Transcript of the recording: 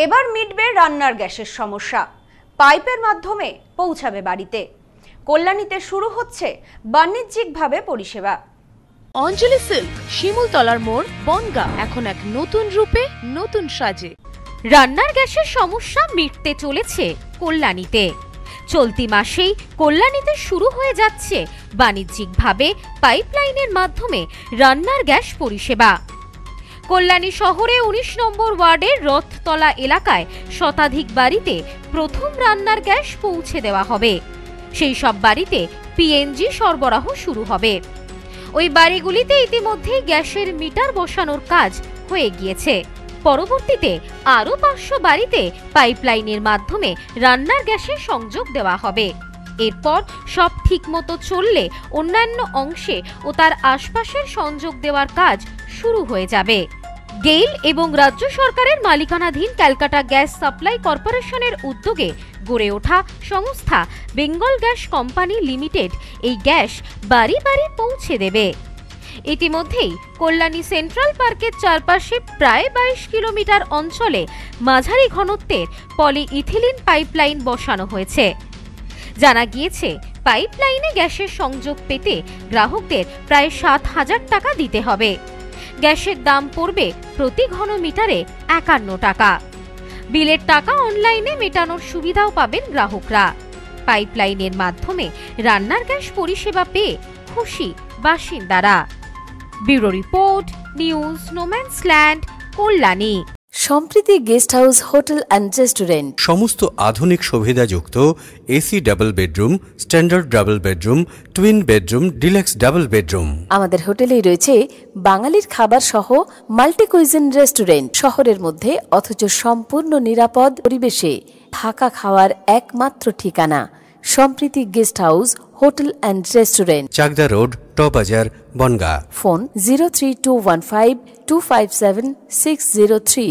এবার মিটবে রান্নার গ্যাসের সমস্যা। পাইপের মাধ্যমে পৌঁছাবে বাড়িতে। কল্যাণীতে শুরু হচ্ছে বাণিজ্যিকভাবে পরিষেবা। অঞ্জলি সিল্ক, শিমুলতলার মোড়, বনগাঁ এখন এক নতুন রূপে, নতুন সাজে। রান্নার গ্যাসের সমস্যা মিটতে চলেছে কল্যাণীতে। চলতি মাসেই কল্যাণীতে শুরু হয়ে যাচ্ছে বাণিজ্যিকভাবে পাইপলাইনের মাধ্যমে রান্নার গ্যাস পরিষেবা। কল্যাণী শহরে ১৯ নম্বর ওয়ার্ডের রথতলা এলাকায় শতাধিক বাড়িতে প্রথম রান্নার গ্যাস পৌঁছে দেওয়া হবে। সেই সব বাড়িতে পিএনজি সরবরাহ শুরু হবে। ওই বাড়িগুলিতে ইতিমধ্যেই গ্যাসের মিটার বসানোর কাজ হয়ে গিয়েছে। পরবর্তীতে আরও ৫০০ বাড়িতে পাইপলাইনের মাধ্যমে রান্নার গ্যাসের সংযোগ দেওয়া হবে। এরপর সব ঠিকমতো চললে অন্যান্য অংশে ও তার আশপাশের সংযোগ দেওয়ার কাজ শুরু হয়ে যাবে। গেইল এবং রাজ্য সরকারের মালিকানাধীন ক্যালকাটা গ্যাস সাপ্লাই কর্পোরেশনের উদ্যোগে গড়ে ওঠা সংস্থা বেঙ্গল গ্যাস কোম্পানি লিমিটেড এই গ্যাস বাড়ি বাড়ি পৌঁছে দেবে। ইতিমধ্যেই কল্যাণী সেন্ট্রাল পার্কের চারপাশে প্রায় ২২ কিলোমিটার অঞ্চলে মাঝারি ঘনত্বের পলিইথিলিন পাইপলাইন বসানো হয়েছে। জানা গিয়েছে, পাইপলাইনে গ্যাসের সংযোগ পেতে গ্রাহকদের প্রায় ৭,০০০ টাকা দিতে হবে। গ্যাসের দাম পড়বে প্রতি ঘনমিটারে ৫১ টাকা। বিলের টাকা অনলাইনে মেটানোর সুবিধাও পাবেন গ্রাহকরা। পাইপলাইনের মাধ্যমে রান্নার গ্যাস পরিষেবা পেয়ে খুশি বাসিন্দারা। Bureau report, news no man's land, Kalyani. Sampriti guest house hotel and restaurant. সমস্ত আধুনিক সুবিধাযুক্ত AC double bedroom, standard double bedroom, twin bedroom, deluxe double bedroom. আমাদের হোটেলেই রয়েছে বাঙালির খাবার সহ মাল্টি কুইজিন রেস্টুরেন্ট। শহরের মধ্যে অথচ সম্পূর্ণ নিরাপদ পরিবেশে থাকা খাওয়ার একমাত্র ঠিকানা Sampriti guest house hotel and restaurant, Chakdah road, টবাজার, বনগাঁ। ফোন 03215257603।